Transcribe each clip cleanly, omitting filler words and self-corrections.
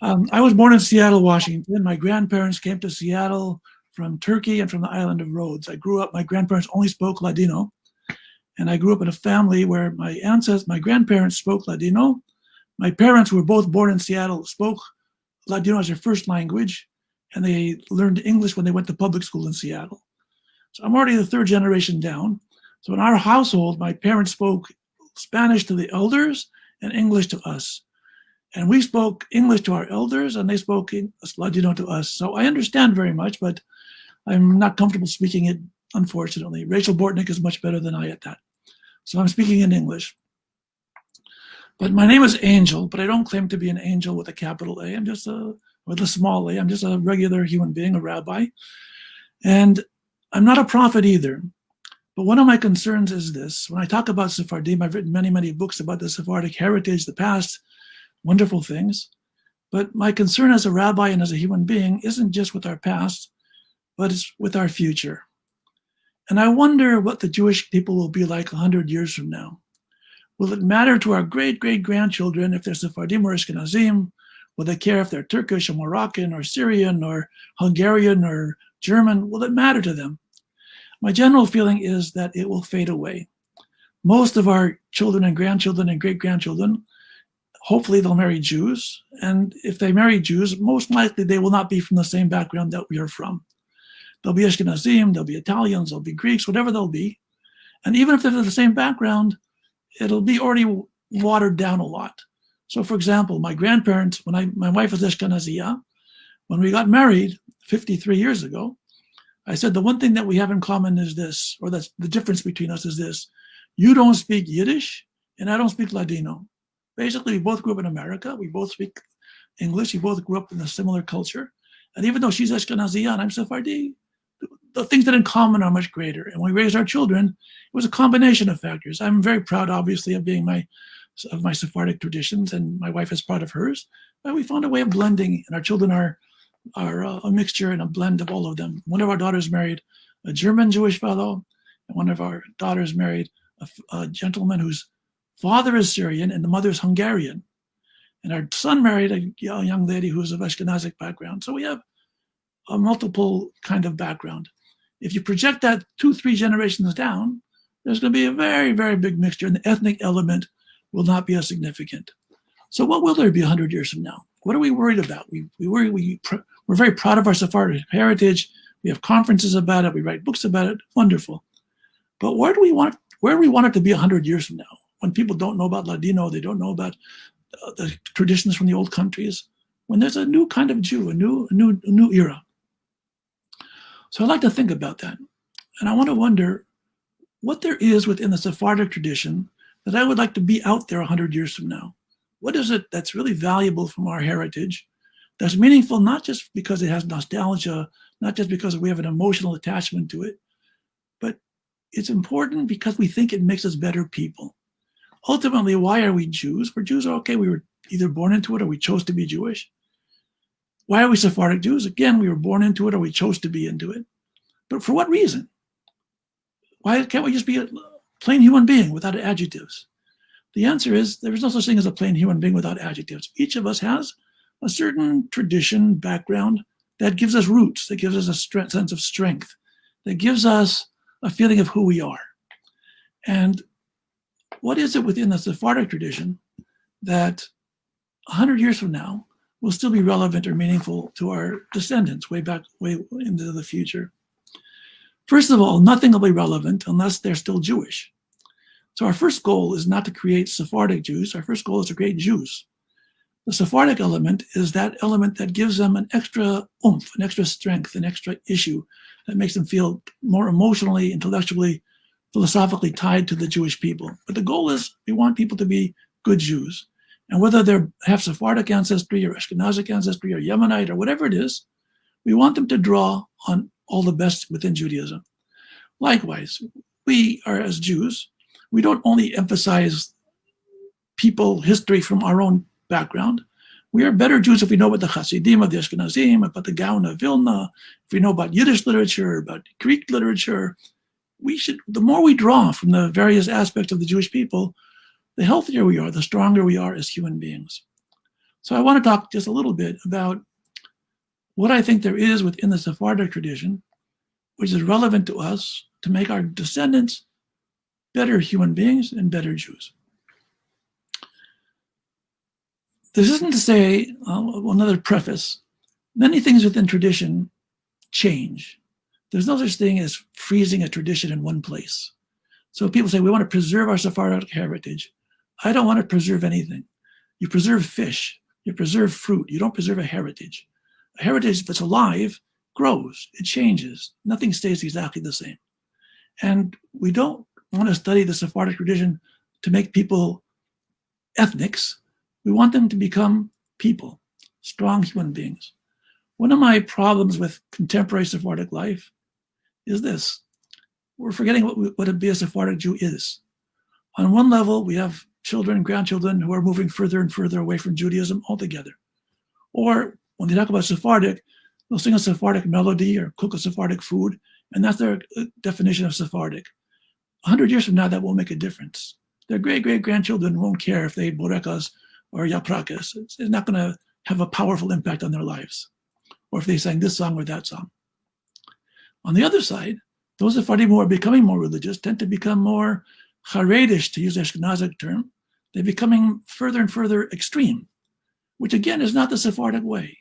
I was born in Seattle, Washington. My grandparents came to Seattle from Turkey and from the island of Rhodes. I grew up, my grandparents only spoke Ladino, and I grew up in a family where my grandparents spoke Ladino. My parents were both born in Seattle, spoke Ladino as their first language, and they learned English when they went to public school in Seattle. So I'm already the third generation down. So in our household, my parents spoke Spanish to the elders and English to us. And we spoke English to our elders, and they spoke Ladino to us. So I understand very much, but I'm not comfortable speaking it, unfortunately. Rachel Bortnick is much better than I at that. So I'm speaking in English. But my name is Angel, but I don't claim to be an angel with a capital A. I'm just with a small a. I'm just a regular human being, a rabbi. And I'm not a prophet either. But one of my concerns is this. When I talk about Sephardim, I've written many, many books about the Sephardic heritage, the past, wonderful things. But my concern as a rabbi and as a human being isn't just with our past, but it's with our future. And I wonder what the Jewish people will be like 100 years from now. Will it matter to our great-great-grandchildren if they're Sephardim or Ashkenazim? Will they care if they're Turkish or Moroccan or Syrian or Hungarian or German? Will it matter to them? My general feeling is that it will fade away. Most of our children and grandchildren and great-grandchildren, hopefully they'll marry Jews. And if they marry Jews, most likely they will not be from the same background that we are from. They'll be Ashkenazim, they'll be Italians, they'll be Greeks, whatever they'll be. And even if they're the same background, it'll be already watered down a lot. So for example, my grandparents, my wife was Ashkenazia, when we got married 53 years ago, I said, the one thing that we have in common is this, or that's the difference between us is this. You don't speak Yiddish and I don't speak Ladino. Basically, we both grew up in America. We both speak English. We both grew up in a similar culture. And even though she's Ashkenazia and I'm Sephardi, the things that in common are much greater. And when we raised our children, it was a combination of factors. I'm very proud, obviously, of being of my Sephardic traditions, and my wife is proud of hers. But we found a way of blending, and our children are a mixture and a blend of all of them. One of our daughters married a German Jewish fellow, and one of our daughters married a gentleman whose father is Syrian and the mother is Hungarian. And our son married a young lady who is of Ashkenazic background. So we have a multiple kind of background. If you project that 2-3 generations down, there's going to be a very, very big mixture, and the ethnic element will not be as significant. So what will there be 100 years from now? What are we worried about? We're very proud of our Sephardic heritage. We have conferences about it. We write books about it. Wonderful. But where do we want it to be 100 years from now? When people don't know about Ladino, they don't know about the traditions from the old countries. When there's a new kind of Jew, a new era. So I like to think about that. And I want to wonder what there is within the Sephardic tradition that I would like to be out there 100 years from now. What is it that's really valuable from our heritage, that's meaningful not just because it has nostalgia, not just because we have an emotional attachment to it, but it's important because we think it makes us better people. Ultimately, why are we Jews? We're Jews, okay, we were either born into it or we chose to be Jewish. Why are we Sephardic Jews? Again, we were born into it or we chose to be into it. But for what reason? Why can't we just be a plain human being without adjectives? The answer is there is no such thing as a plain human being without adjectives. Each of us has a certain tradition, background that gives us roots, that gives us a sense of strength, that gives us a feeling of who we are. And what is it within the Sephardic tradition that 100 years from now will still be relevant or meaningful to our descendants way into the future? First of all, nothing will be relevant unless they're still Jewish. So our first goal is not to create Sephardic Jews. Our first goal is to create Jews. The Sephardic element is that element that gives them an extra oomph, an extra strength, an extra issue that makes them feel more emotionally, intellectually, philosophically tied to the Jewish people. But the goal is we want people to be good Jews. And whether they have Sephardic ancestry or Ashkenazic ancestry or Yemenite or whatever it is, we want them to draw on all the best within Judaism. Likewise, we are, as Jews, we don't only emphasize people, history from our own background. We are better Jews if we know about the Hasidim of the Ashkenazim, about the Gaon of Vilna, if we know about Yiddish literature, about Greek literature. The more we draw from the various aspects of the Jewish people, the healthier we are, the stronger we are as human beings. So I want to talk just a little bit about what I think there is within the Sephardic tradition, which is relevant to us to make our descendants better human beings and better Jews. This isn't to say, another preface, many things within tradition change. There's no such thing as freezing a tradition in one place. So people say, we want to preserve our Sephardic heritage. I don't want to preserve anything. You preserve fish, you preserve fruit, you don't preserve a heritage. A heritage that's alive grows, it changes. Nothing stays exactly the same. And we don't want to study the Sephardic tradition to make people ethnics. We want them to become people, strong human beings. One of my problems with contemporary Sephardic life is this. We're forgetting what to be a Sephardic Jew is. On one level, we have children, grandchildren who are moving further and further away from Judaism altogether. Or when they talk about Sephardic, they'll sing a Sephardic melody or cook a Sephardic food, and that's their definition of Sephardic. 100 years from now, that won't make a difference. Their great-great-grandchildren won't care if they borekas or yaprakas. It's not going to have a powerful impact on their lives, or if they sang this song or that song. On the other side, those Sephardim who are becoming more religious tend to become more Haredish, to use the Ashkenazic term. They're becoming further and further extreme, which again is not the Sephardic way.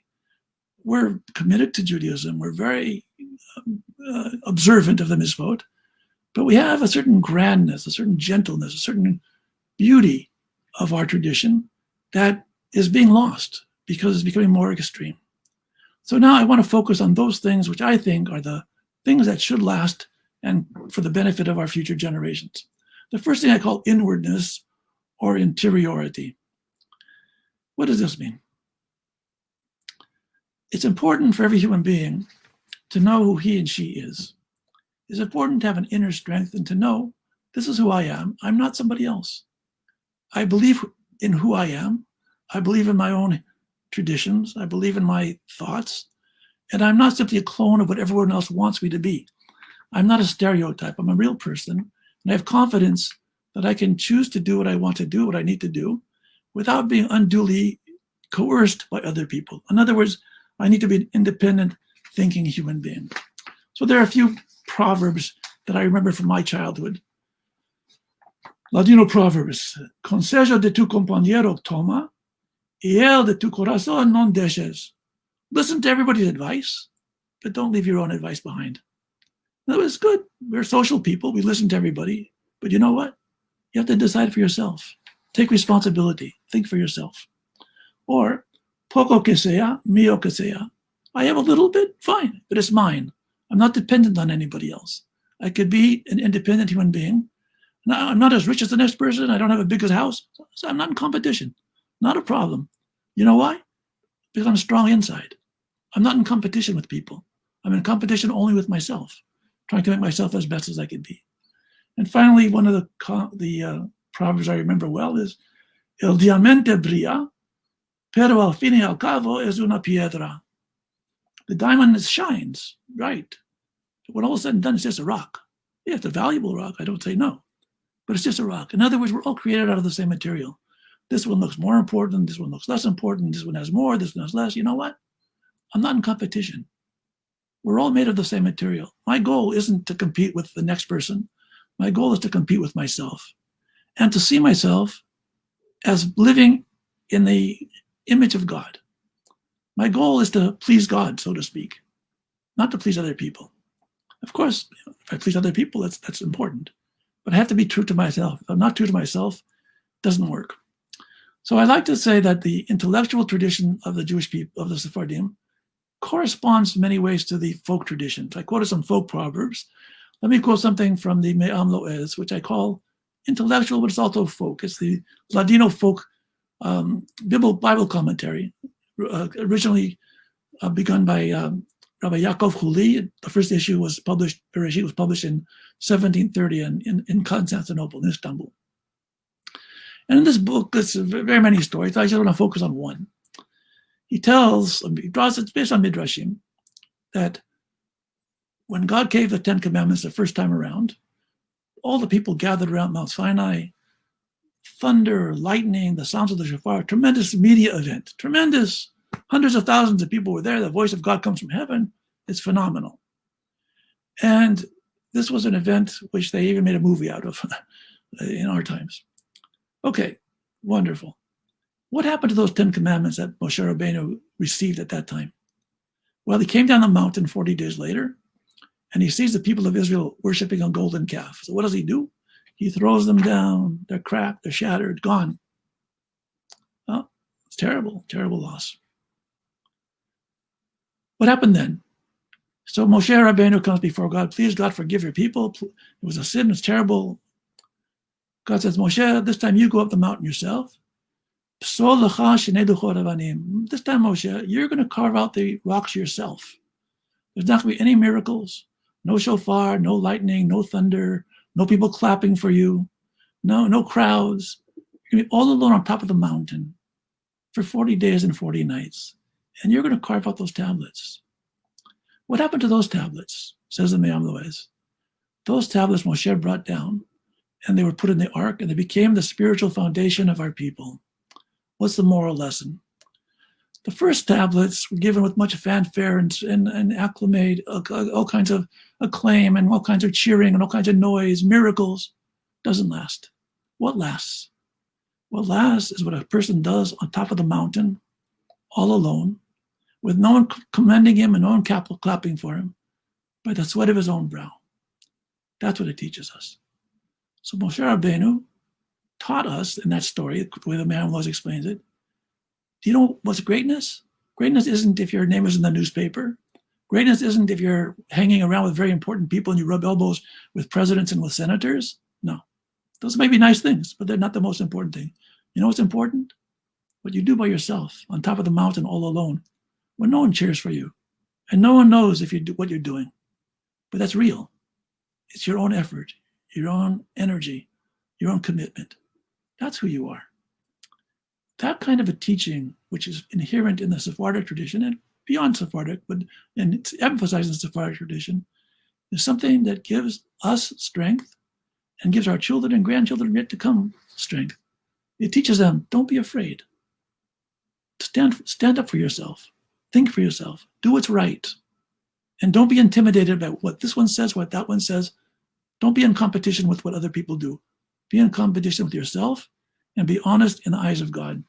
We're committed to Judaism. We're very observant of the mitzvot, but we have a certain grandness, a certain gentleness, a certain beauty of our tradition that is being lost because it's becoming more extreme. So now I want to focus on those things which I think are the things that should last and for the benefit of our future generations. The first thing I call inwardness or interiority. What does this mean? It's important for every human being to know who he and she is. It's important to have an inner strength and to know this is who I am. I'm not somebody else. I believe in who I am. I believe in my own traditions. I believe in my thoughts. And I'm not simply a clone of what everyone else wants me to be. I'm not a stereotype. I'm a real person. And I have confidence that I can choose to do what I want to do, what I need to do, without being unduly coerced by other people. In other words, I need to be an independent, thinking human being. So there are a few proverbs that I remember from my childhood. Ladino proverbs. Consejo de tu compañero toma, y el de tu corazón non dejes. Listen to everybody's advice, but don't leave your own advice behind. That was good. We're social people. We listen to everybody. But you know what? You have to decide for yourself. Take responsibility. Think for yourself. Or, poco que sea, mío que sea. I have a little bit, fine, but it's mine. I'm not dependent on anybody else. I could be an independent human being. Now, I'm not as rich as the next person. I don't have a big house. So I'm not in competition. Not a problem. You know why? Because I'm strong inside. I'm not in competition with people. I'm in competition only with myself, trying to make myself as best as I could be. And finally, one of the proverbs I remember well is, El diamante brilla, pero al fin y al cabo es una piedra. The diamond shines, right? When all is said and done, it's just a rock. Yeah, it's a valuable rock. I don't say no, but it's just a rock. In other words, we're all created out of the same material. This one looks more important. This one looks less important. This one has more. This one has less. You know what? I'm not in competition. We're all made of the same material. My goal isn't to compete with the next person. My goal is to compete with myself and to see myself as living in the image of God. My goal is to please God, so to speak, not to please other people. Of course, if I please other people, that's important. But I have to be true to myself. If I'm not true to myself, it doesn't work. So I like to say that the intellectual tradition of the Jewish people, of the Sephardim, corresponds in many ways to the folk traditions. I quoted some folk proverbs. Let me quote something from the Me'am Lo'ez, which I call intellectual, but it's also folk. It's the Ladino folk Bible commentary, originally begun by Rabbi Yaakov Huli. The first issue was published, Bereshit was published in 1730 in Constantinople, in Istanbul. And in this book, there's very many stories. I just want to focus on one. He draws, it's based on Midrashim, that when God gave the 10 Commandments the first time around, all the people gathered around Mount Sinai thunder, lightning, the sounds of the shofar, tremendous media event, tremendous. Hundreds of thousands of people were there. The voice of God comes from heaven. It's phenomenal. And this was an event which they even made a movie out of in our times. Okay, wonderful. What happened to those 10 commandments that Moshe Rabbeinu received at that time? Well, he came down the mountain 40 days later, and he sees the people of Israel worshiping a golden calf. So what does he do? He throws them down. They're cracked, they're shattered, gone. Well, it's terrible, terrible loss. What happened then? So Moshe Rabbeinu comes before God. Please, God, forgive your people. It was a sin. It's terrible. God says, Moshe, this time you go up the mountain yourself. This time, Moshe, you're going to carve out the rocks yourself. There's not going to be any miracles, no shofar, no lightning, no thunder, no people clapping for you, no crowds. You're going to be all alone on top of the mountain for 40 days and 40 nights. And you're going to carve out those tablets. What happened to those tablets? Says the Me'am Loez. Those tablets Moshe brought down, and they were put in the ark, and they became the spiritual foundation of our people. What's the moral lesson? The first tablets were given with much fanfare and acclamate, all kinds of acclaim and all kinds of cheering and all kinds of noise, miracles. Doesn't last. What lasts? What lasts is what a person does on top of the mountain, all alone, with no one commending him and no one clapping for him, by the sweat of his own brow. That's what it teaches us. So Moshe Rabbeinu taught us in that story, the way the Me'am Loez explains it. Do you know what's greatness? Greatness isn't if your name is in the newspaper. Greatness isn't if you're hanging around with very important people and you rub elbows with presidents and with senators. No. Those may be nice things, but they're not the most important thing. You know what's important? What you do by yourself, on top of the mountain, all alone, when no one cheers for you, and no one knows if you do what you're doing. But that's real. It's your own effort, your own energy, your own commitment. That's who you are. That kind of a teaching, which is inherent in the Sephardic tradition and beyond Sephardic, and it's emphasized in the Sephardic tradition, is something that gives us strength and gives our children and grandchildren yet to come strength. It teaches them, don't be afraid. Stand up for yourself. Think for yourself. Do what's right. And don't be intimidated by what this one says, what that one says. Don't be in competition with what other people do. Be in competition with yourself and be honest in the eyes of God.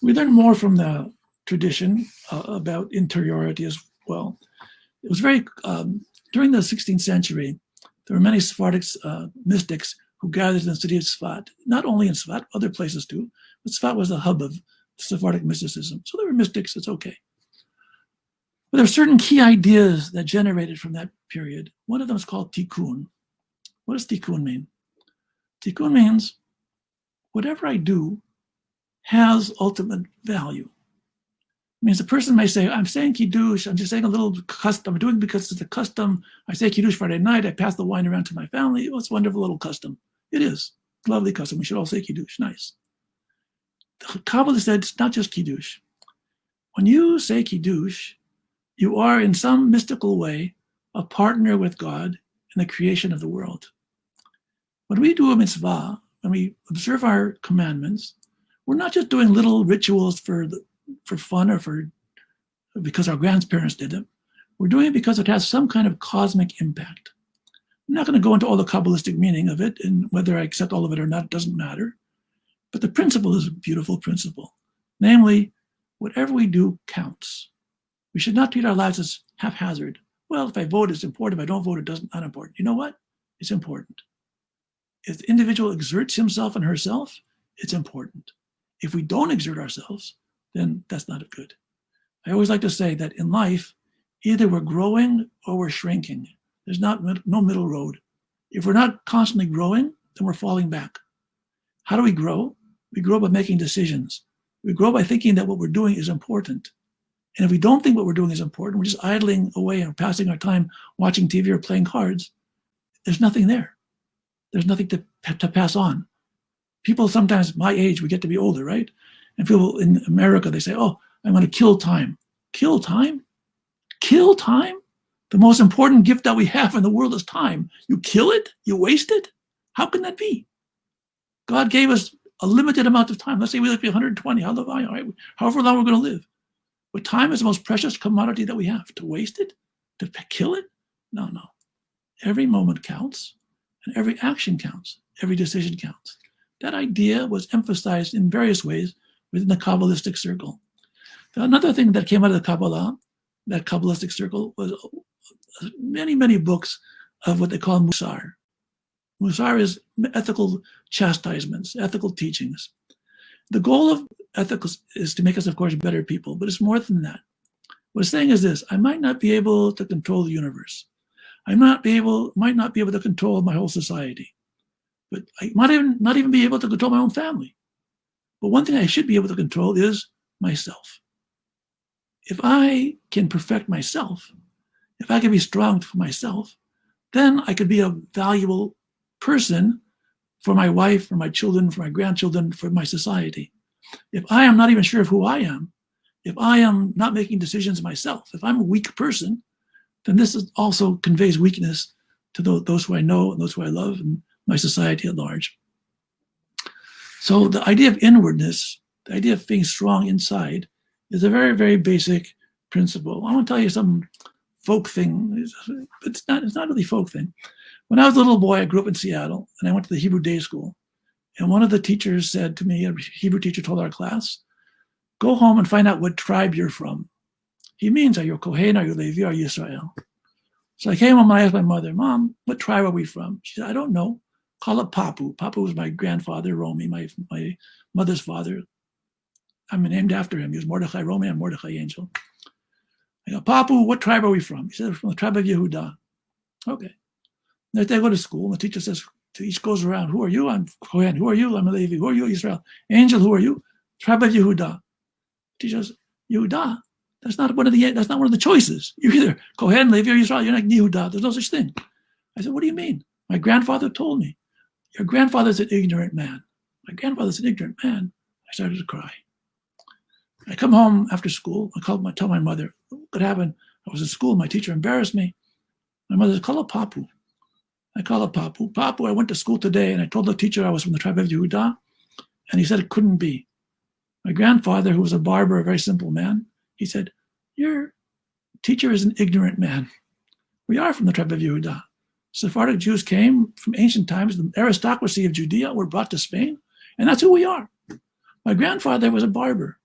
We learn more from the tradition about interiority as well. It was very, during the 16th century, there were many Sephardic mystics who gathered in the city of Tzfat, not only in Tzfat, other places too, but Tzfat was the hub of Sephardic mysticism. So there were mystics, it's okay. But there are certain key ideas that generated from that period. One of them is called tikkun. What does tikkun mean? Tikkun means whatever I do has ultimate value. It means a person may say, I'm saying Kiddush, I'm just saying a little custom, I'm doing it because it's a custom. I say Kiddush Friday night, I pass the wine around to my family. Oh, it's a wonderful little custom. It is. Lovely custom. We should all say Kiddush. Nice. The Kabbalah said it's not just Kiddush. When you say Kiddush, you are in some mystical way a partner with God in the creation of the world. When we do a mitzvah, when we observe our commandments, we're not just doing little rituals for fun or because our grandparents did it. We're doing it because it has some kind of cosmic impact. I'm not going to go into all the Kabbalistic meaning of it, and whether I accept all of it or not doesn't matter. But the principle is a beautiful principle. Namely, whatever we do counts. We should not treat our lives as haphazard. Well, if I vote, it's important. If I don't vote, it doesn't. Not important. You know what? It's important. If the individual exerts himself and herself, it's important. If we don't exert ourselves, then that's not good. I always like to say that in life, either we're growing or we're shrinking. There's no middle road. If we're not constantly growing, then we're falling back. How do we grow? We grow by making decisions. We grow by thinking that what we're doing is important. And if we don't think what we're doing is important, we're just idling away and passing our time watching TV or playing cards, there's nothing there. There's nothing to pass on. People sometimes, my age, we get to be older, right? And people in America, they say, oh, I'm going to kill time. Kill time? Kill time? The most important gift that we have in the world is time. You kill it? You waste it? How can that be? God gave us a limited amount of time. Let's say we live to be 120, however long we're going to live. But time is the most precious commodity that we have. To waste it, to kill it, no. Every moment counts, and every action counts. Every decision counts. That idea was emphasized in various ways within the Kabbalistic circle. Another thing that came out of the Kabbalah, that Kabbalistic circle, was many, many books of what they call Musar. Musar is ethical chastisements, ethical teachings. The goal of ethics is to make us, of course, better people, but it's more than that. What it's saying is this: I might not be able to control the universe. I might not be able to control my whole society, but I might not even be able to control my own family. But one thing I should be able to control is myself. If I can perfect myself, if I can be strong for myself, then I could be a valuable person for my wife, for my children, for my grandchildren, for my society. If I am not even sure of who I am, if I am not making decisions myself, if I'm a weak person, then this also conveys weakness to those who I know and those who I love and my society at large. So the idea of inwardness, the idea of being strong inside, is a very, very basic principle. I want to tell you some folk thing. It's not really folk thing. When I was a little boy, I grew up in Seattle, and I went to the Hebrew day school. And one of the teachers said to me, a Hebrew teacher told our class, go home and find out what tribe you're from. He means, are you Kohen, are you Levi, are you Israel? So I came home and I asked my mother, Mom, what tribe are we from? She said, I don't know. Call it Papu. Papu was my grandfather, Romy, my mother's father. I'm named after him. He was Mordechai Romy and Mordechai Angel. I go, Papu, what tribe are we from? He said, from the tribe of Yehuda. Okay. Next day I go to school, and the teacher says, each goes around, who are you? I'm Kohen. Who are you? I'm a Levi. Who are you? Israel. Angel, who are you? Tribe of Yehuda. Teacher says, Yehuda? That's not one of the choices. You're either Kohen, Levi, or Israel. You're not Yehuda. There's no such thing. I said, what do you mean? My grandfather told me. Your grandfather's an ignorant man. My grandfather's an ignorant man. I started to cry. I come home after school. I tell my mother, what happened? I was in school. My teacher embarrassed me. My mother said, call it Papu. I call it Papu. Papu, I went to school today, and I told the teacher I was from the tribe of Yehuda, and he said it couldn't be. My grandfather, who was a barber, a very simple man, he said, your teacher is an ignorant man. We are from the tribe of Yehuda. Sephardic Jews came from ancient times. The aristocracy of Judea were brought to Spain, and that's who we are. My grandfather was a barber,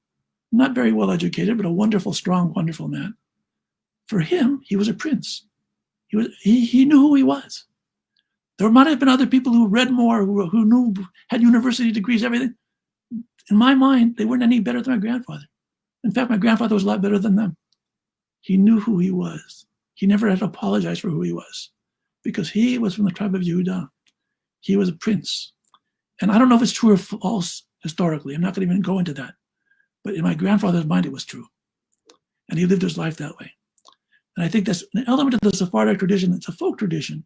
not very well educated, but a wonderful, strong, wonderful man. For him, he was a prince. He knew who he was. There might have been other people who read more, who knew, had university degrees, everything. In my mind, they weren't any better than my grandfather. In fact, my grandfather was a lot better than them. He knew who he was. He never had to apologize for who he was, because he was from the tribe of Yehuda. He was a prince. And I don't know if it's true or false historically. I'm not going to even go into that. But in my grandfather's mind, it was true. And he lived his life that way. And I think that's an element of the Sephardic tradition. It's a folk tradition,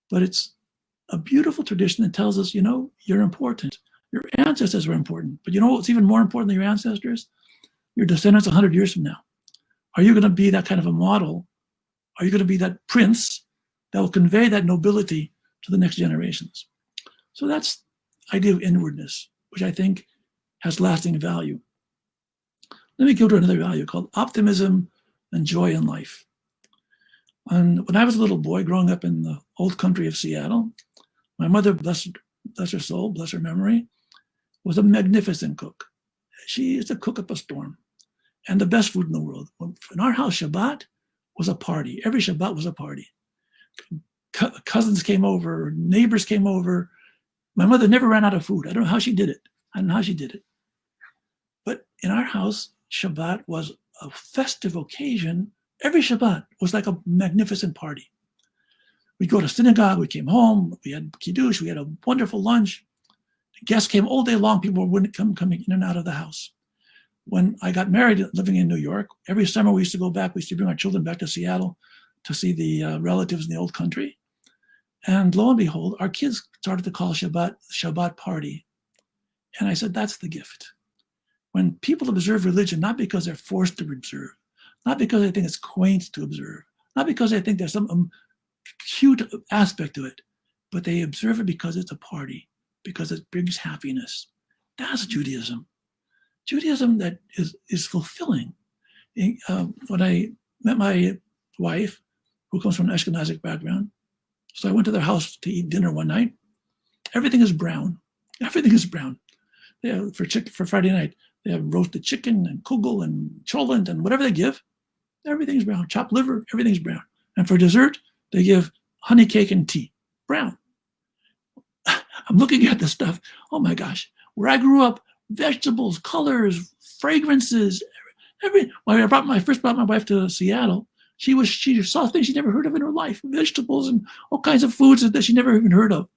but it's a beautiful tradition that tells us, you're important. Your ancestors were important. But you know what's even more important than your ancestors? Your descendants 100 years from now. Are you going to be that kind of a model? Are you going to be that prince that will convey that nobility to the next generations? So that's the idea of inwardness, which I think has lasting value. Let me go to another value called optimism and joy in life. And when I was a little boy growing up in the old country of Seattle, my mother, bless her soul, bless her memory, was a magnificent cook. She used to cook up a storm, and the best food in the world. In our house, Shabbat was a party. Every Shabbat was a party. Cousins came over, neighbors came over. My mother never ran out of food. I don't know how she did it. But in our house, Shabbat was a festive occasion. Every Shabbat was like a magnificent party. We'd go to synagogue, we came home, we had kiddush, we had a wonderful lunch. Guests came all day long, people were coming in and out of the house. When I got married living in New York, every summer we used to go back, we used to bring our children back to Seattle to see the relatives in the old country. And lo and behold, our kids started to call Shabbat party. And I said, that's the gift. When people observe religion, not because they're forced to observe, not because they think it's quaint to observe, not because they think there's some cute aspect to it, but they observe it because it's a party. because it brings happiness. That's Judaism. Judaism that is fulfilling. When I met my wife, who comes from an Ashkenazic background, so I went to their house to eat dinner one night. Everything is brown. Everything is brown. They have, for Friday night, they have roasted chicken and kugel and cholent and whatever they give. Everything's brown. Chopped liver, everything's brown. And for dessert, they give honey cake and tea. Brown. I'm looking at this stuff. Oh my gosh. Where I grew up, vegetables, colors, fragrances. When I first brought my wife to Seattle, she saw things she never heard of in her life. Vegetables and all kinds of foods that she never even heard of.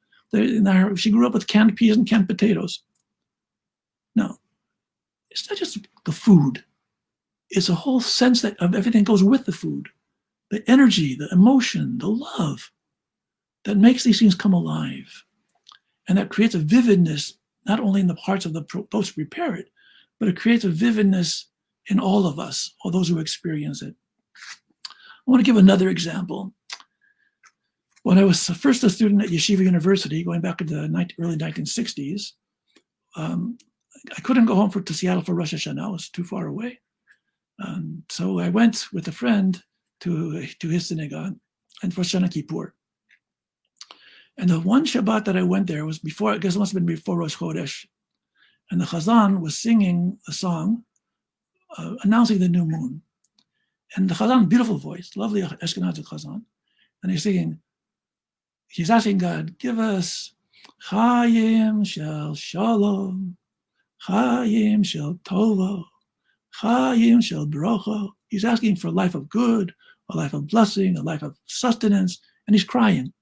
She grew up with canned peas and canned potatoes. No, it's not just the food. It's a whole sense of everything goes with the food. The energy, the emotion, the love that makes these things come alive. And that creates a vividness, not only in the hearts of those who prepare it, but it creates a vividness in all of us, all those who experience it. I want to give another example. When I was first a student at Yeshiva University, going back in the early 1960s, I couldn't go home to Seattle for Rosh Hashanah. It was too far away. So I went with a friend to his synagogue and Rosh Hashanah Kippur. And the one Shabbat that I went there was before, I guess it must have been before Rosh Chodesh. And the Chazan was singing a song announcing the new moon. And the Chazan, beautiful voice, lovely Ashkenazi Chazan. And he's asking God, give us Chayim Shel Shalom, Chayim Shel Tova, Chayim Shel Bracha. He's asking for a life of good, a life of blessing, a life of sustenance, and he's crying.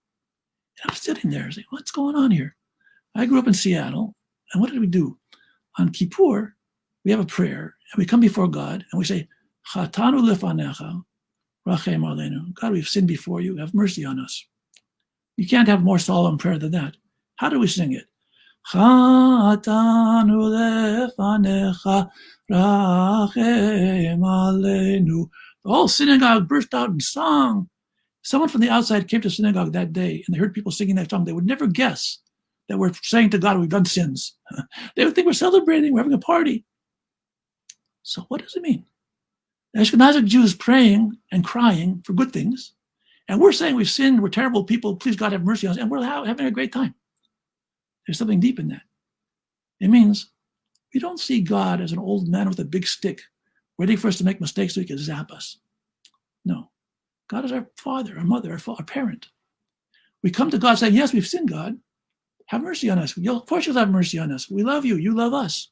And I'm sitting there saying, what's going on here? I grew up in Seattle, and what did we do? On Kippur, we have a prayer, and we come before God, and we say, Chatanu lefanecha, rachem aleinu. God, we've sinned before you. Have mercy on us. You can't have more solemn prayer than that. How do we sing it? Chatanu lefanecha, rachem aleinu. The whole synagogue burst out in song. Someone from the outside came to synagogue that day, and they heard people singing that song. They would never guess that we're saying to God, we've done sins. They would think we're celebrating, we're having a party. So what does it mean? Ashkenazic Jews praying and crying for good things, and we're saying we've sinned, we're terrible people, please God have mercy on us, and we're having a great time. There's something deep in that. It means we don't see God as an old man with a big stick, waiting for us to make mistakes so he can zap us. No. God is our father, our mother, our parent. We come to God saying, yes, we've sinned, God. Have mercy on us. Of course you'll have mercy on us. We love you. You love us.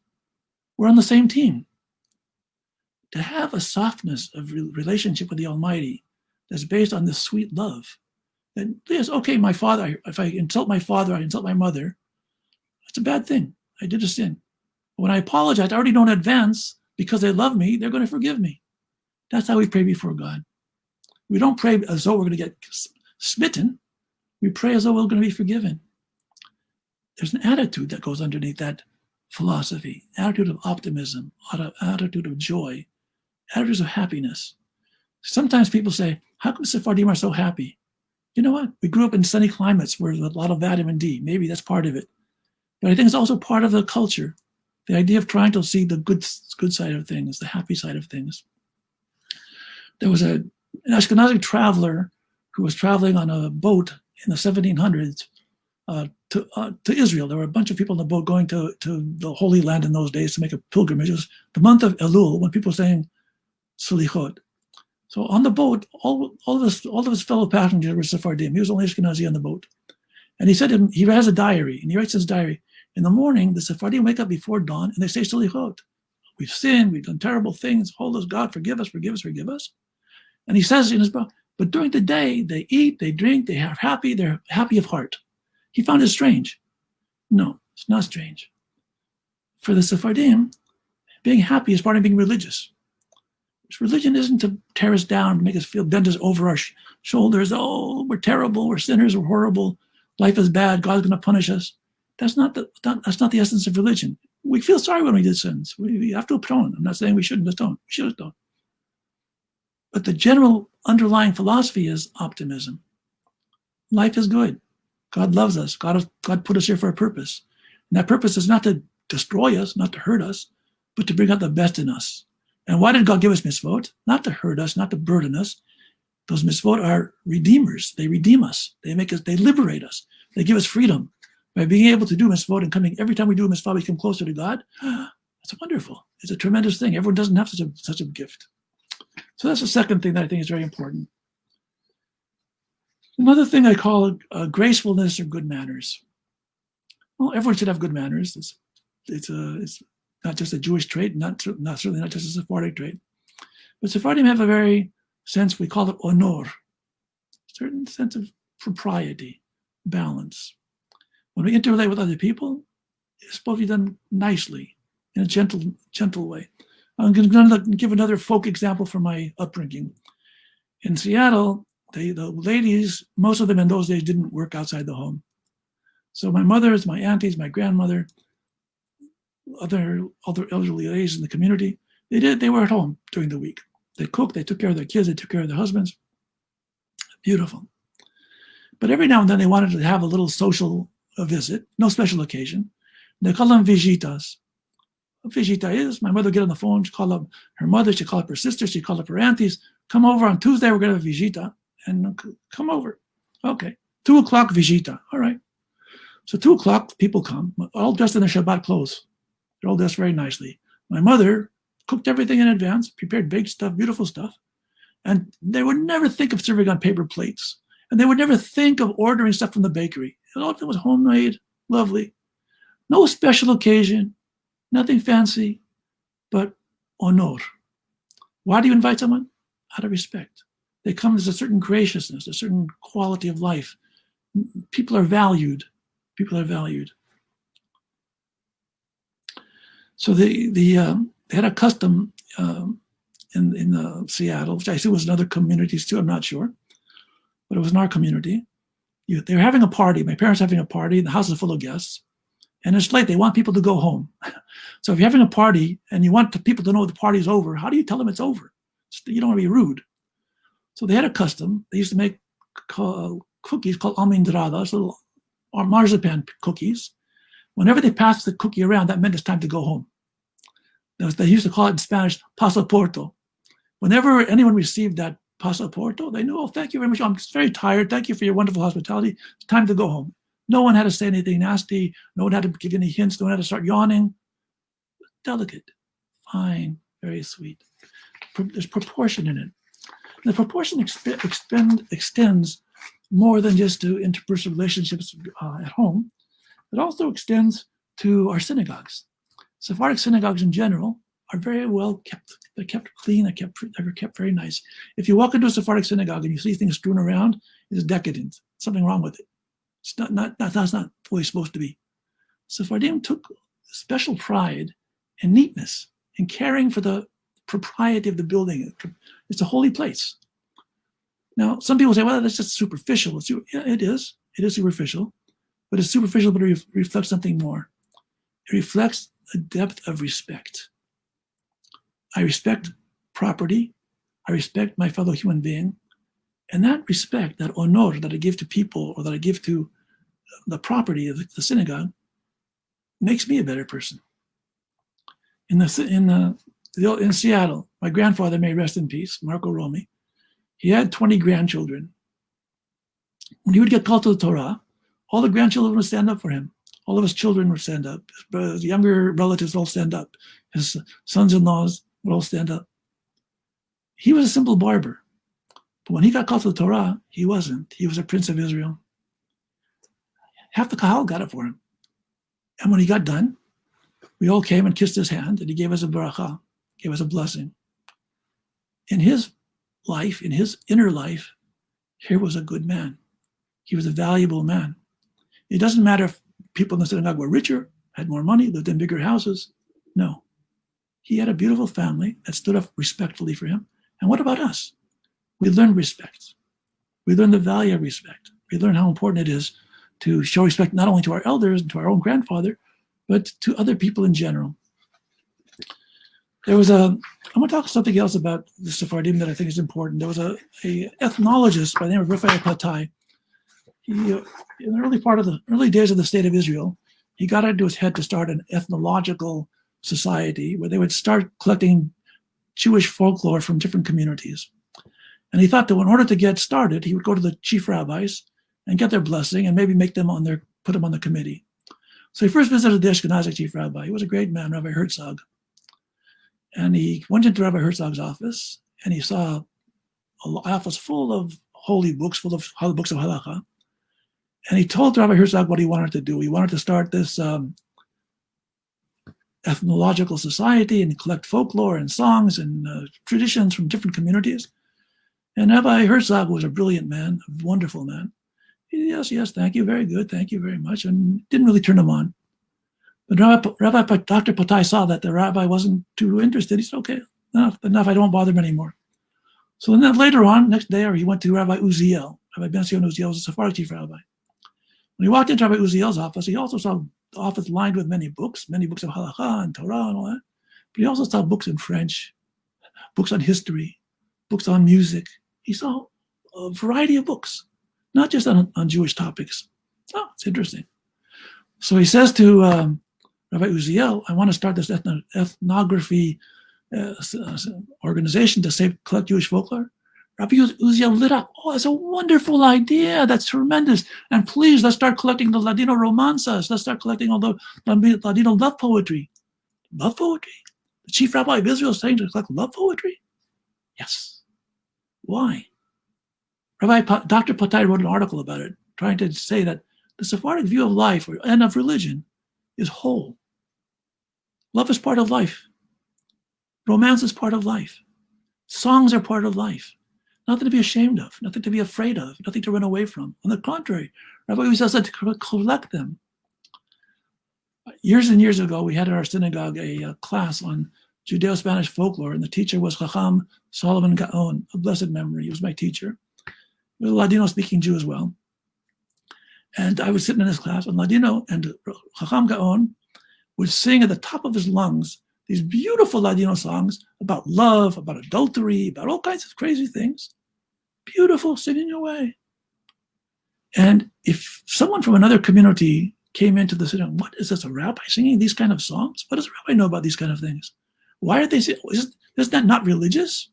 We're on the same team. To have a softness of relationship with the Almighty that's based on this sweet love. That, yes, okay, my father, if I insult my father, I insult my mother, that's a bad thing. I did a sin. But when I apologize, I already know in advance, because they love me, they're going to forgive me. That's how we pray before God. We don't pray as though we're going to get smitten. We pray as though we're going to be forgiven. There's an attitude that goes underneath that philosophy, attitude of optimism, attitude of joy, attitudes of happiness. Sometimes people say, how come Sephardim are so happy? You know what? We grew up in sunny climates where there's a lot of vitamin D. Maybe that's part of it. But I think it's also part of the culture, the idea of trying to see the good side of things, the happy side of things. There was an Ashkenazi traveler who was traveling on a boat in the 1700s to Israel. There were a bunch of people on the boat going to the Holy Land in those days to make a pilgrimage. It was the month of Elul when people were saying Selichot. So on the boat, all of his fellow passengers were Sephardim. He was only Ashkenazi on the boat. And he said he has a diary, and he writes his diary. In the morning, the Sephardim wake up before dawn, and they say Selichot. We've sinned, we've done terrible things. Hold us, God, forgive us, forgive us, forgive us. And he says in his book, but during the day, they eat, they drink, they're happy of heart. He found it strange. No, it's not strange. For the Sephardim, being happy is part of being religious. Religion isn't to tear us down, to make us feel, bend us over our shoulders. Oh, we're terrible, we're sinners, we're horrible, life is bad, God's going to punish us. That's not the essence of religion. We feel sorry when we did sins. We have to atone. I'm not saying we shouldn't atone. We should atone. But the general underlying philosophy is optimism. Life is good. God loves us. God put us here for a purpose. And that purpose is not to destroy us, not to hurt us, but to bring out the best in us. And why did God give us mitzvot? Not to hurt us, not to burden us. Those mitzvot are redeemers. They redeem us. They make us. They liberate us. They give us freedom. By being able to do mitzvot and coming every time we do a mitzvah, we come closer to God. It's wonderful. It's a tremendous thing. Everyone doesn't have such a gift. So that's the second thing that I think is very important. Another thing I call gracefulness or good manners. Well, everyone should have good manners. It's not just a Jewish trait, certainly not just a Sephardic trait. But Sephardim have a very sense, we call it honor, a certain sense of propriety, balance. When we interrelate with other people, it's supposed to be done nicely, in a gentle way. I'm going to give another folk example from my upbringing. In Seattle, the ladies, most of them in those days didn't work outside the home. So my mothers, my aunties, my grandmother, other elderly ladies in the community, they were at home during the week. They cooked, they took care of their kids, they took care of their husbands. Beautiful. But every now and then they wanted to have a little social visit, no special occasion. They call them visitas. What visita is, my mother would get on the phone, she'd call up her mother, she'd call up her sister, she'd call up her aunties, come over on Tuesday, we're going to have a visita, and come over. Okay, 2 o'clock visita, all right. So 2 o'clock, people come, all dressed in their Shabbat clothes. They're all dressed very nicely. My mother cooked everything in advance, prepared baked stuff, beautiful stuff, and they would never think of serving on paper plates, and they would never think of ordering stuff from the bakery. All of it was homemade, lovely. No special occasion, nothing fancy, but honor. Why do you invite someone? Out of respect. They come as a certain graciousness, a certain quality of life. People are valued. People are valued. So they had a custom in Seattle, which I assume was in other communities too, I'm not sure, but it was in our community. They were having a party. My parents were having a party. The house is full of guests. And it's late. They want people to go home. So if you're having a party and you want people to know the party's over, how do you tell them it's over? You don't want to be rude. So they had a custom. They used to make cookies called almendradas, little marzipan cookies. Whenever they passed the cookie around, that meant it's time to go home. They used to call it in Spanish, pasaporto. Whenever anyone received that pasaporto, they knew, oh, thank you very much. I'm very tired. Thank you for your wonderful hospitality. It's time to go home. No one had to say anything nasty. No one had to give any hints. No one had to start yawning. Delicate, fine, very sweet. There's proportion in it. And the proportion extends more than just to interpersonal relationships at home. It also extends to our synagogues. Sephardic synagogues in general are very well kept. They're kept clean. They're kept very nice. If you walk into a Sephardic synagogue and you see things strewn around, it's decadent. Something wrong with it. It's that's not the way it's supposed to be. Sephardim took special pride in neatness, in caring for the propriety of the building. It's a holy place. Now, some people say, well, that's just superficial. Yeah, it is. It is superficial. But it's superficial, but it reflects something more. It reflects a depth of respect. I respect property. I respect my fellow human being. And that respect, that honor that I give to people or that I give to the property of the synagogue makes me a better person. In Seattle, my grandfather, may rest in peace, Marco Romi, he had 20 grandchildren. When he would get called to the Torah, all the grandchildren would stand up for him. All of his children would stand up. His younger relatives would all stand up. His sons-in-laws would all stand up. He was a simple barber. But when he got called to the Torah, he wasn't. He was a prince of Israel. Half the Kahal got it for him. And when he got done, we all came and kissed his hand, and he gave us a bracha, gave us a blessing. In his life, in his inner life, here was a good man. He was a valuable man. It doesn't matter if people in the synagogue were richer, had more money, lived in bigger houses. No. He had a beautiful family that stood up respectfully for him. And what about us? We learn respect. We learn the value of respect. We learn how important it is to show respect not only to our elders and to our own grandfather, but to other people in general. I'm going to talk something else about the Sephardim that I think is important. There was a ethnologist by the name of Raphael Patai. In the early days of the state of Israel, he got it into his head to start an ethnological society where they would start collecting Jewish folklore from different communities. And he thought that in order to get started, he would go to the chief rabbis and get their blessing and maybe make them put them on the committee. So he first visited the Ashkenazic chief rabbi. He was a great man, Rabbi Herzog. And he went into Rabbi Herzog's office and he saw an office full of holy books, full of books of halakha. And he told Rabbi Herzog what he wanted to do. He wanted to start this ethnological society and collect folklore and songs and traditions from different communities. And Rabbi Herzog was a brilliant man, a wonderful man. Yes, thank you, very good, thank you very much, and didn't really turn him on. But Dr. Potai saw that the rabbi wasn't too interested. He said, okay, enough, I don't bother him anymore. So then later on, next day, he went to Rabbi Uziel. Rabbi Ben Sion Uziel was a Sephardic chief rabbi. When he walked into Rabbi Uziel's office, he also saw the office lined with many books of halakha and Torah and all that. But he also saw books in French, books on history, books on music. He saw a variety of books, not just on Jewish topics. Oh, it's interesting. So he says to Rabbi Uziel, I want to start this ethnography organization to collect Jewish folklore. Rabbi Uziel lit up. Oh, that's a wonderful idea. That's tremendous. And please, let's start collecting the Ladino romanzas. Let's start collecting all the Ladino love poetry. Love poetry? The chief rabbi of Israel is saying to collect love poetry? Yes. Why? Dr. Potai wrote an article about it, trying to say that the Sephardic view of life and of religion is whole. Love is part of life. Romance is part of life. Songs are part of life. Nothing to be ashamed of, nothing to be afraid of, nothing to run away from. On the contrary, Rabbi Uziel said to collect them. Years and years ago, we had at our synagogue a class on Judeo-Spanish folklore, and the teacher was Chacham Solomon Gaon, of blessed memory. He was my teacher. He was a Ladino-speaking Jew as well. And I was sitting in this class, and Ladino and Chacham Gaon would sing at the top of his lungs these beautiful Ladino songs about love, about adultery, about all kinds of crazy things. Beautiful, singing away. And if someone from another community came into the synagogue, what is this, a rabbi singing these kind of songs? What does a rabbi know about these kind of things? Why are they saying, is that not religious?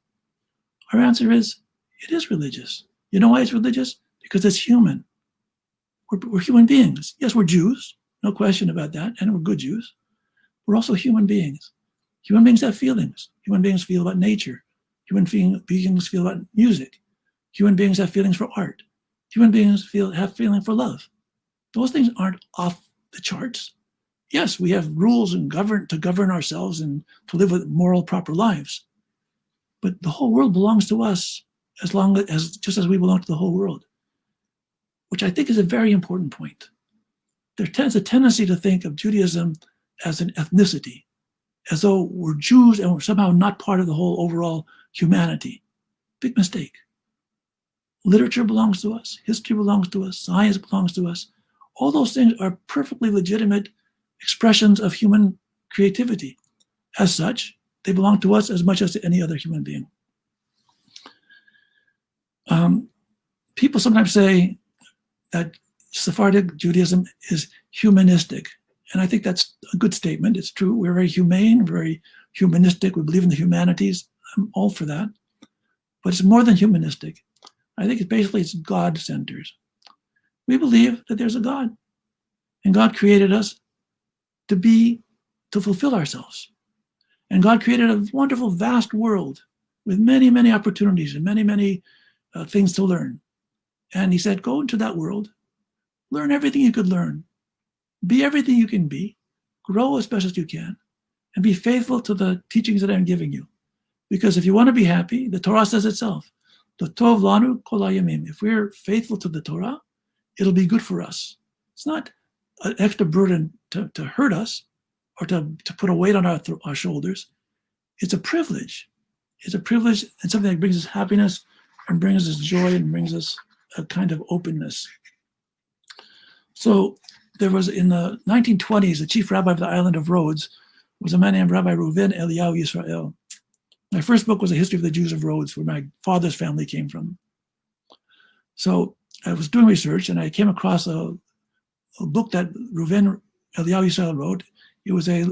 Our answer is, it is religious. You know why it's religious? Because it's human. We're human beings. Yes, we're Jews, no question about that, and we're good Jews. We're also human beings. Human beings have feelings. Human beings feel about nature. Human beings feel about music. Human beings have feelings for art. Human beings have feeling for love. Those things aren't off the charts. Yes, we have rules and to govern ourselves and to live with moral, proper lives. But the whole world belongs to us just as we belong to the whole world, which I think is a very important point. There's a tendency to think of Judaism as an ethnicity, as though we're Jews and we're somehow not part of the whole overall humanity. Big mistake. Literature belongs to us, history belongs to us, science belongs to us. All those things are perfectly legitimate expressions of human creativity. As such, they belong to us as much as to any other human being. People sometimes say that Sephardic Judaism is humanistic. And I think that's a good statement. It's true. We're very humane, very humanistic. We believe in the humanities. I'm all for that. But it's more than humanistic. I think it's God-centered. We believe that there's a God. And God created us to fulfill ourselves. And God created a wonderful, vast world with many, many opportunities and many, many things to learn. And he said, go into that world, learn everything you could learn, be everything you can be, grow as best as you can, and be faithful to the teachings that I'm giving you. Because if you want to be happy, the Torah says itself, Tov lanu kol hayamim. If we're faithful to the Torah, it'll be good for us. It's not an extra burden to hurt us or to put a weight on our shoulders. It's a privilege. It's a privilege and something that brings us happiness and brings us joy and brings us a kind of openness. So there was, in the 1920s, the chief rabbi of the island of Rhodes was a man named Rabbi Reuven Eliyahu Yisrael. My first book was a history of the Jews of Rhodes, where my father's family came from. So I was doing research and I came across a book that Reuven Eliyahu Yisrael wrote. It was a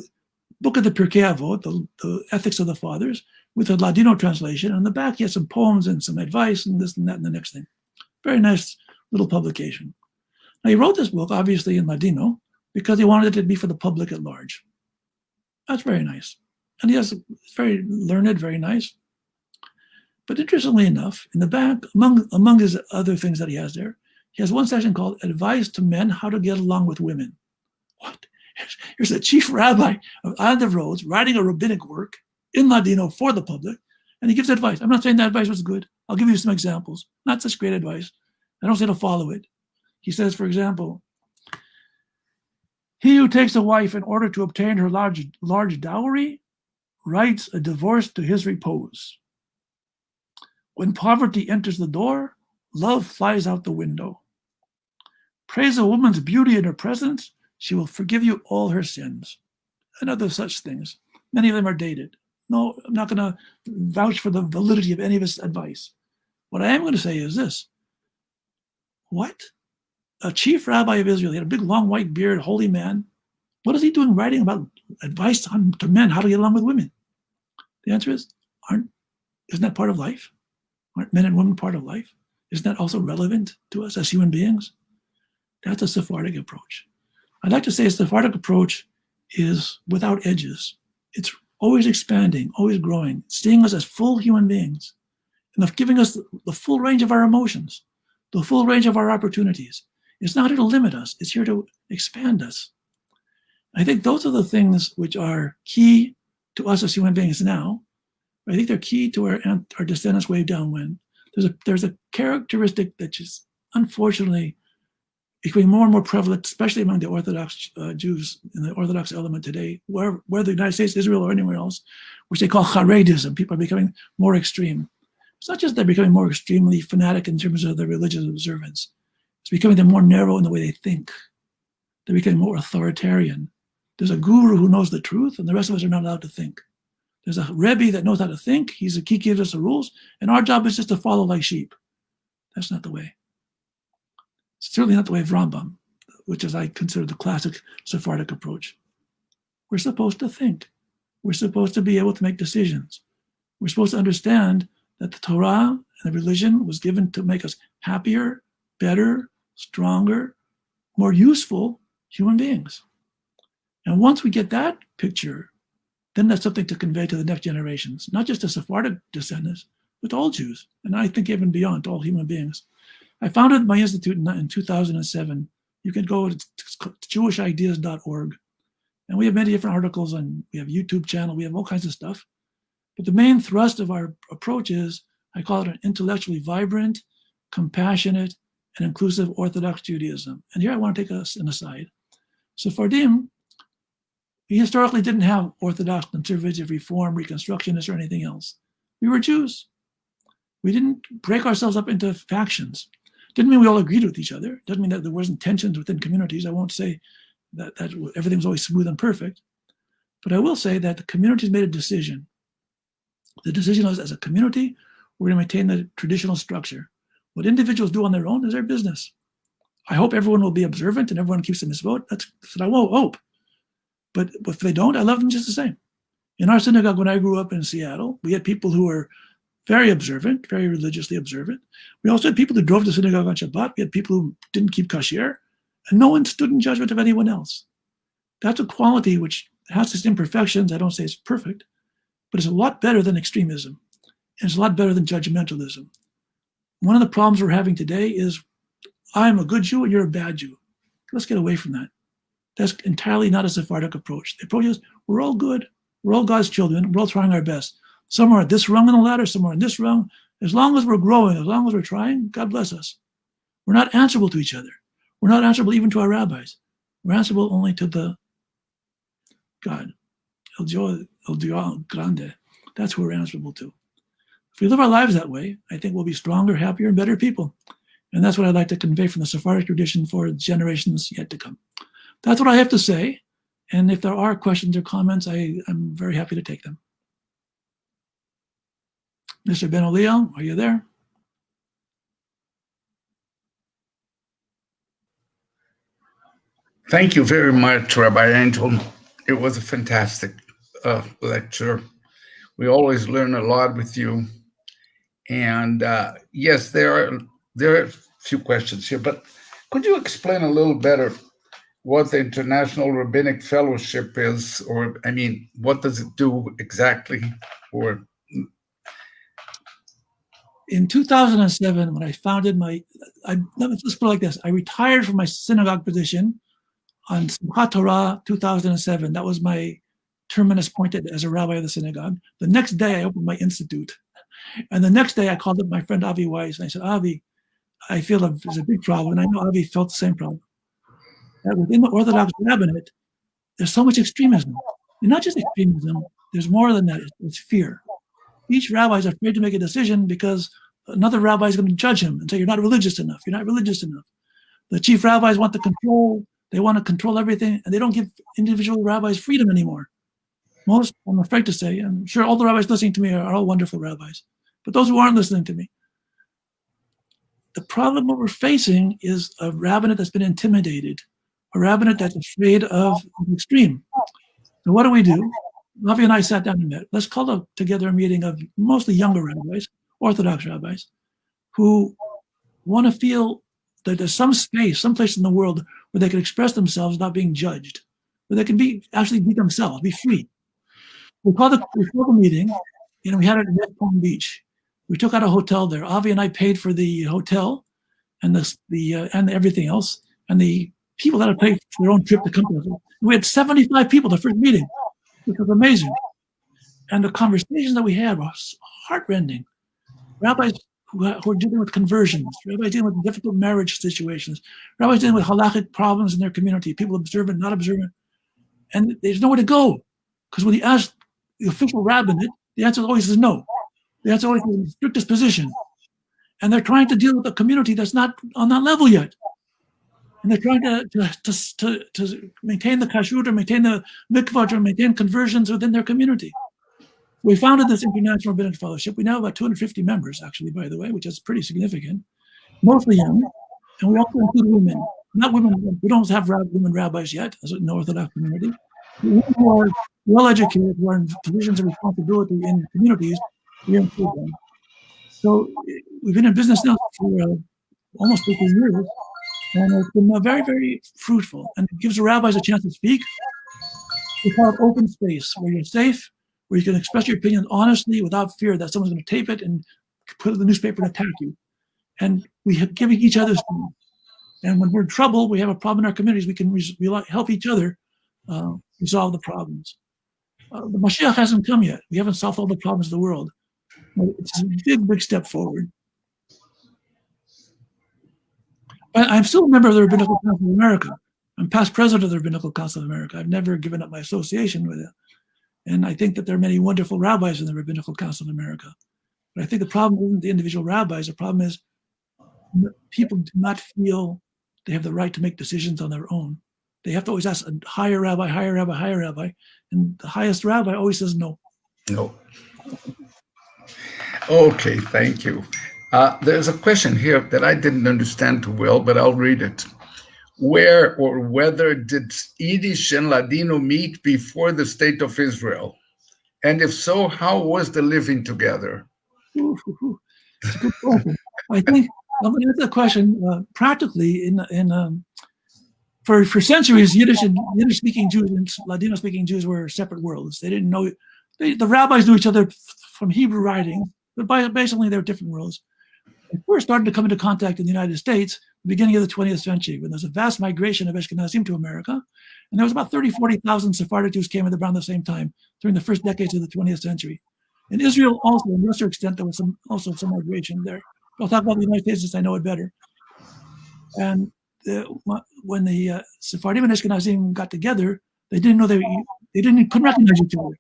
book of the Pirkei Avot, the Ethics of the Fathers, with a Ladino translation. And on the back, he had some poems and some advice and this and that and the next thing. Very nice little publication. Now, he wrote this book, obviously, in Ladino, because he wanted it to be for the public at large. That's very nice. And he has, it's very learned, very nice. But interestingly enough, in the back, among his other things that he has there, he has one section called Advice to Men How to Get Along with Women. What? Here's the chief rabbi of Island of Rhodes writing a rabbinic work in Ladino for the public, and he gives advice. I'm not saying that advice was good. I'll give you some examples. Not such great advice. I don't say to follow it. He says, for example, he who takes a wife in order to obtain her large dowry writes a divorce to his repose. When poverty enters the door, love flies out the window. Praise a woman's beauty in her presence, she will forgive you all her sins. And other such things. Many of them are dated. No, I'm not going to vouch for the validity of any of his advice. What I am going to say is this. What? A chief rabbi of Israel, he had a big, long, white beard, holy man. What is he doing writing about advice to men how to get along with women? The answer is, isn't that part of life? Aren't men and women part of life? Isn't that also relevant to us as human beings? That's a Sephardic approach. I'd like to say a Sephardic approach is without edges. It's always expanding, always growing, seeing us as full human beings, and giving us the full range of our emotions, the full range of our opportunities. It's not here to limit us. It's here to expand us. I think those are the things which are key to us as human beings now. I think they're key to our descendants way down when. There's a characteristic that is unfortunately becoming more and more prevalent, especially among the Orthodox Jews in the Orthodox element today, whether the United States, Israel, or anywhere else, which they call Haredism. People are becoming more extreme. It's not just they're becoming more extremely fanatic in terms of their religious observance. It's becoming them more narrow in the way they think. They're becoming more authoritarian. There's a guru who knows the truth, and the rest of us are not allowed to think. There's a Rebbe that knows how to think. He gives us the rules, and our job is just to follow like sheep. That's not the way. It's certainly not the way of Rambam, which is I consider the classic Sephardic approach. We're supposed to think. We're supposed to be able to make decisions. We're supposed to understand that the Torah and the religion was given to make us happier, better, stronger, more useful human beings. And once we get that picture, then that's something to convey to the next generations, not just the Sephardic descendants, but to all Jews, and I think even beyond, to all human beings. I founded my institute in 2007. You can go to jewishideas.org, and we have many different articles, and we have a YouTube channel, we have all kinds of stuff. But the main thrust of our approach is, I call it an intellectually vibrant, compassionate, and inclusive Orthodox Judaism. And here I want to take an aside. Sephardim, we historically didn't have Orthodox, conservative, Reform, Reconstructionists, or anything else. We were Jews. We didn't break ourselves up into factions. Didn't mean we all agreed with each other. Doesn't mean that there wasn't tensions within communities. I won't say that everything was always smooth and perfect. But I will say that the communities made a decision. The decision was, as a community, we're going to maintain the traditional structure. What individuals do on their own is their business. I hope everyone will be observant and everyone keeps the mitzvot. That's what I won't hope. But if they don't, I love them just the same. In our synagogue, when I grew up in Seattle, we had people who were very observant, very religiously observant. We also had people who drove to synagogue on Shabbat. We had people who didn't keep kasher, and no one stood in judgment of anyone else. That's a quality which has its imperfections. I don't say it's perfect, but it's a lot better than extremism. And it's a lot better than judgmentalism. One of the problems we're having today is, I'm a good Jew and you're a bad Jew. Let's get away from that. That's entirely not a Sephardic approach. The approach is, we're all good. We're all God's children. We're all trying our best. Some are at this rung on the ladder, some are in this rung. As long as we're growing, as long as we're trying, God bless us. We're not answerable to each other. We're not answerable even to our rabbis. We're answerable only to the God, El Dios Grande. That's who we're answerable to. If we live our lives that way, I think we'll be stronger, happier, and better people. And that's what I'd like to convey from the Sephardic tradition for generations yet to come. That's what I have to say. And if there are questions or comments, I'm very happy to take them. Mr. Ben Oliel, are you there? Thank you very much, Rabbi Angel. It was a fantastic lecture. We always learn a lot with you. And yes, there are a few questions here, but could you explain a little better what the International Rabbinic Fellowship is, or I mean, what does it do exactly? Or In 2007, when I founded let's put it like this: I retired from my synagogue position on Simchat Torah 2007. That was my terminus point as a rabbi of the synagogue. The next day, I opened my institute. And the next day, I called up my friend Avi Weiss, and I said, Avi, I feel there's a big problem. And I know Avi felt the same problem. That within the Orthodox rabbinate, there's so much extremism. And not just extremism, there's more than that. It's fear. Each rabbi is afraid to make a decision because another rabbi is going to judge him and say, you're not religious enough. You're not religious enough. The chief rabbis want the control. They want to control everything, and they don't give individual rabbis freedom anymore. Most, I'm afraid to say, I'm sure all the rabbis listening to me are all wonderful rabbis, but those who aren't listening to me, the problem what we're facing is a rabbinate that's been intimidated, a rabbinate that's afraid of the extreme. So what do? Avi and I sat down and met. Let's call together a meeting of mostly younger rabbis, Orthodox rabbis, who want to feel that there's some space, some place in the world where they can express themselves without being judged, where they can actually be themselves, be free. We called the meeting, and we had it in West Palm Beach. We took out a hotel there. Avi and I paid for the hotel and and everything else, and the people had to pay for their own trip to come to us. We had 75 people the first meeting, which was amazing. And the conversations that we had were heartrending. Rabbis who are dealing with conversions, rabbis dealing with difficult marriage situations, rabbis dealing with halachic problems in their community, people observant, not observant, and there's nowhere to go. Because when you ask the official rabbinate, the answer always is no. The answer always is the strictest position. And they're trying to deal with a community that's not on that level yet. And they're trying to maintain the kashrut or maintain the mikvah or maintain conversions within their community. We founded this International Rabbinic Fellowship. We now have about 250 members, actually, by the way, which is pretty significant, mostly young. And we also include women. Not women, we don't have women rabbis yet, as an Orthodox community. Women who are well-educated, who are in positions of responsibility in communities, we include them. So we've been in business now for almost 50 years, and it's been very, very fruitful. And it gives the rabbis a chance to speak. We call it open space, where you're safe, where you can express your opinion honestly without fear that someone's going to tape it and put it in the newspaper and attack you. And we have giving each other things. And when we're in trouble, we have a problem in our communities, we can help each other resolve the problems. The Mashiach hasn't come yet. We haven't solved all the problems of the world. But it's a big, big step forward. I'm still a member of the Rabbinical Council of America. I'm past president of the Rabbinical Council of America. I've never given up my association with it. And I think that there are many wonderful rabbis in the Rabbinical Council of America. But I think the problem isn't the individual rabbis. The problem is people do not feel they have the right to make decisions on their own. They have to always ask a higher rabbi, higher rabbi, higher rabbi. And the highest rabbi always says no. No. Okay, thank you. There's a question here that I didn't understand too well, but I'll read it. Where or whether did Yiddish and Ladino meet before the State of Israel? And if so, how was the living together? It's a good question. I think I'm going to answer the question practically. For centuries, Yiddish-speaking Jews and Ladino-speaking Jews were separate worlds. They didn't know. The rabbis knew each other from Hebrew writings, but basically they were different worlds. They first started to come into contact in the United States at the beginning of the 20th century, when there was a vast migration of Ashkenazim to America. And there was about 40,000 Sephardic Jews came in around the same time during the first decades of the 20th century. In Israel also, in lesser extent, there was also some migration there. I'll talk about the United States since I know it better. And when the Sephardim and Ashkenazim got together, they didn't know couldn't recognize each other.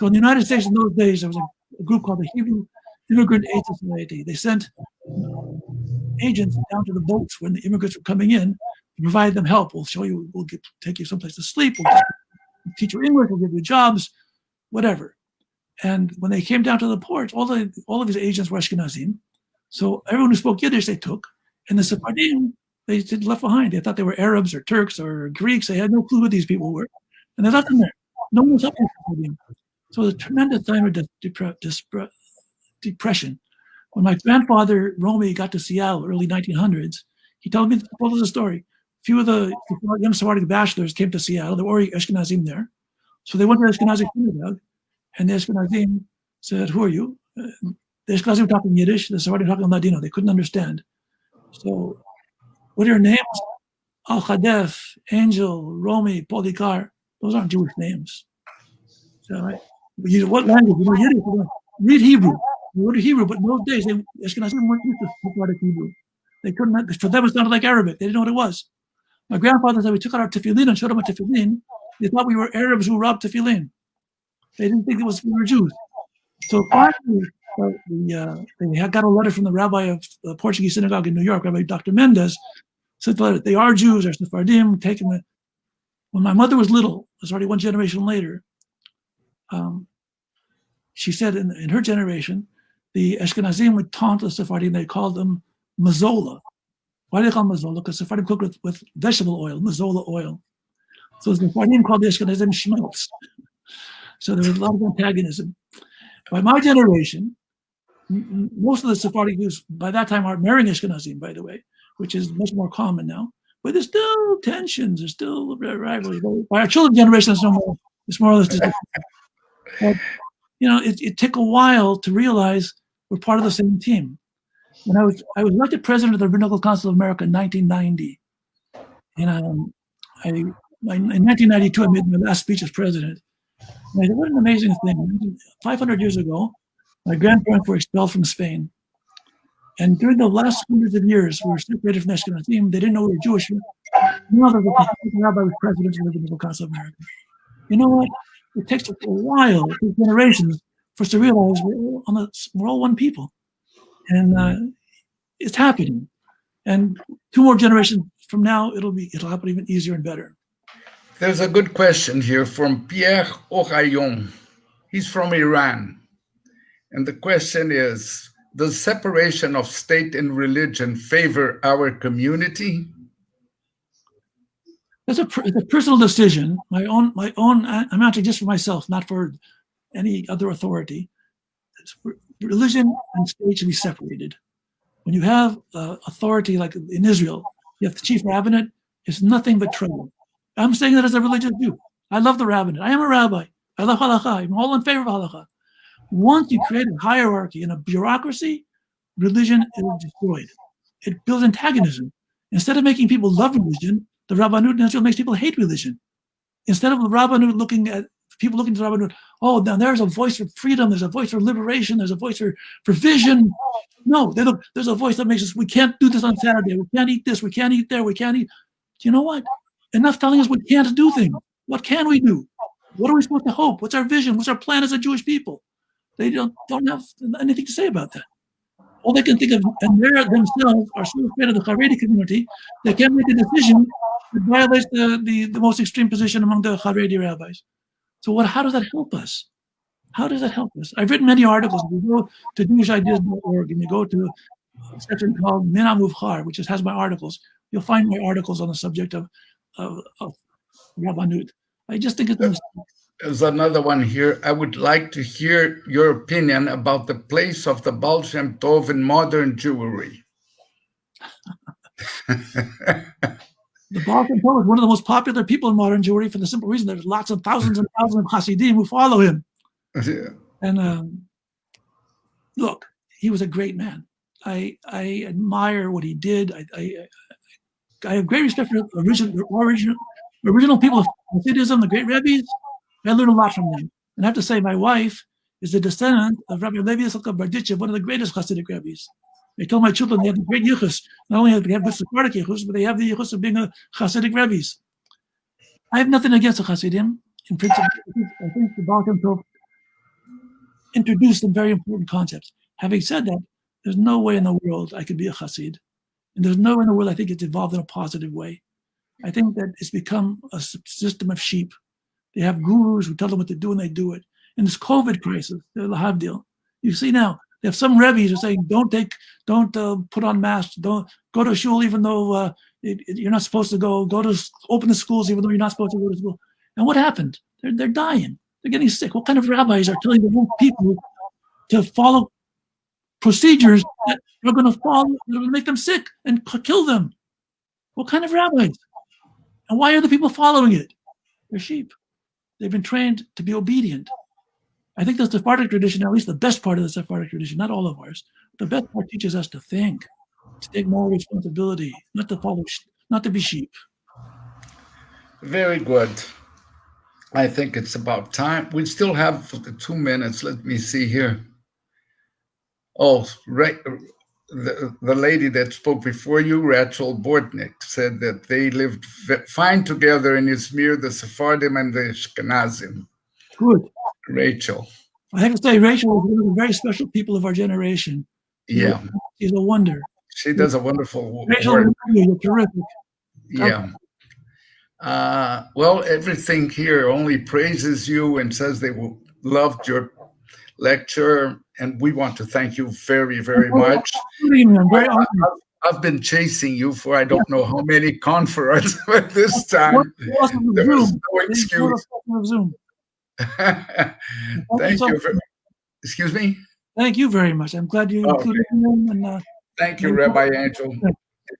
So in the United States in those days, there was a group called the Hebrew Immigrant Aid Society. They sent agents down to the boats when the immigrants were coming in to provide them help. We'll show you, take you someplace to sleep, we'll teach you English, we'll give you jobs, whatever. And when they came down to the ports, all of these agents were Ashkenazim. So everyone who spoke Yiddish they took, and the Sephardim They left behind. They thought they were Arabs or Turks or Greeks. They had no clue who these people were. And they left them there. No one was up for them. So it was a tremendous time of depression. When my grandfather, Romy, got to Seattle, early 1900s, he told us a story. A few of the young Sephardic bachelors came to Seattle. There were already Ashkenazim there. So they went to the Ashkenazi synagogue, and the Ashkenazim said, "Who are you?" The Ashkenazim were talking Yiddish, the Sephardim talking Ladino. They couldn't understand. So, what are your names? Al-Khadef, Angel, Romy, Polikar. Those aren't Jewish names. So, right? What language? Yiddish. Read Hebrew. They wrote Hebrew, but in those days, Ashkenazim weren't used to Sephardic Hebrew. They couldn't. For them, it sounded like Arabic. They didn't know what it was. My grandfather said we took out our tefillin and showed them a tefillin. They thought we were Arabs who robbed tefillin. They didn't think we were Jews. So finally, they had got a letter from the rabbi of the Portuguese synagogue in New York, Rabbi Dr. Mendes, said that they are Jews, they're Sephardim, taking the. When my mother was little, it was already one generation later, she said in her generation, the Ashkenazim would taunt the Sephardim, they called them mazola. Why do they call them mazola? Because Sephardim cook with vegetable oil, mazola oil. So the Sephardim called the Ashkenazim schmelz. So there was a lot of antagonism. By my generation, most of the Sephardic Jews by that time are marrying Ashkenazim, by the way, which is much more common now. But there's still tensions, there's still rivalries. By our children's generation, it's more or less just. But, it took a while to realize we're part of the same team. When I was elected president of the Rabbinical Council of America in 1990, and in 1992 I made my last speech as president. And I said, what an amazing thing! 500 years ago, my grandparents were expelled from Spain, and during the last hundreds of years, we were separated from Ashkenazim. They didn't know we were Jewish. Now the rabbi was president of the Rabbinical Council of America. You know what? It takes a while, generations, for us to realize we're all one people, and it's happening. And 2 more generations from now, it'll happen even easier and better. There's a good question here from Pierre Orayon. He's from Iran. And the question is, does separation of state and religion favor our community? It's a personal decision. My own. I'm answering just for myself, not for any other authority. Religion and state should be separated. When you have authority like in Israel, you have the chief rabbinate. It's nothing but trouble. I'm saying that as a religious Jew. I love the rabbinate. I am a rabbi. I love halakha. I'm all in favor of halakha. Once you create a hierarchy and a bureaucracy, religion is destroyed. It builds antagonism. Instead of making people love religion, the Rabbanut in Israel makes people hate religion. Instead of the Rabbanut looking to the Rabbanut, oh, now there's a voice for freedom, there's a voice for liberation, there's a voice for vision. No, there's a voice that makes us, we can't do this on Saturday, we can't eat this, we can't eat there, we can't eat. You know what? Enough telling us we can't do things. What can we do? What are we supposed to hope? What's our vision? What's our plan as a Jewish people? They don't have anything to say about that. All they can think of, and they themselves are so afraid of the Haredi community, they can't make a decision that violates the most extreme position among the Haredi rabbis. So how does that help us? How does that help us? I've written many articles. If you go to JewishIdeas.org and you go to a section called Min HaMuvchar, which has my articles, you'll find my articles on the subject of Rabbanut. I just think it's a mistake. There's another one here. I would like to hear your opinion about the place of the Baal Shem Tov in modern Jewry. The Baal Shem Tov is one of the most popular people in modern Jewry for the simple reason there's lots of thousands and thousands of Hasidim who follow him. Yeah. And look, he was a great man. I admire what he did. I have great respect for the original people of Hasidism, the great rabbis. I learned a lot from them. And I have to say, my wife is a descendant of Rabbi Levi Yitzchak Berditchev, one of the greatest Hasidic rabbis. I told my children they have the great yichus. Not only do they have good Sephardic yichus, but they have the yichus of being a Hasidic rabbis. I have nothing against the Hasidim. In principle, I think the Baal Shem Tov introduced some very important concepts. Having said that, there's no way in the world I could be a Hasid. And there's no way in the world I think it's evolved in a positive way. I think that it's become a system of sheep. They have gurus who tell them what to do and they do it. In this COVID crisis, the Lahavdil, you see now, they have some rebbes who are saying, don't put on masks, don't go to shul even though You're not supposed to open the schools even though you're not supposed to go to school. And what happened? They're dying. They're getting sick. What kind of rabbis are telling the wrong people to follow procedures that are going to make them sick and kill them? What kind of rabbis? And why are the people following it? They're sheep. They've been trained to be obedient. I think the Sephardic tradition, at least the best part of the Sephardic tradition, not all of ours, the best part teaches us to think, to take moral responsibility, not to be sheep. Very good. I think it's about time. We still have 2 minutes. Let me see here. Oh, right. The lady that spoke before you, Rachel Bortnick, said that they lived fine together in Izmir, the Sephardim and the Ashkenazim. Good. Rachel. I have to say, Rachel is one of the very special people of our generation. Yeah. She's a wonder. She does a wonderful Rachel, work. you're terrific. Yeah. Well, everything here only praises you and says they loved your lecture, and we want to thank you very, very much. I've been chasing you for I don't know how many Confarads, but this time there was no excuse. Thank you. Excuse me? Thank you very much. I'm glad you included me. Thank you, Rabbi Angel.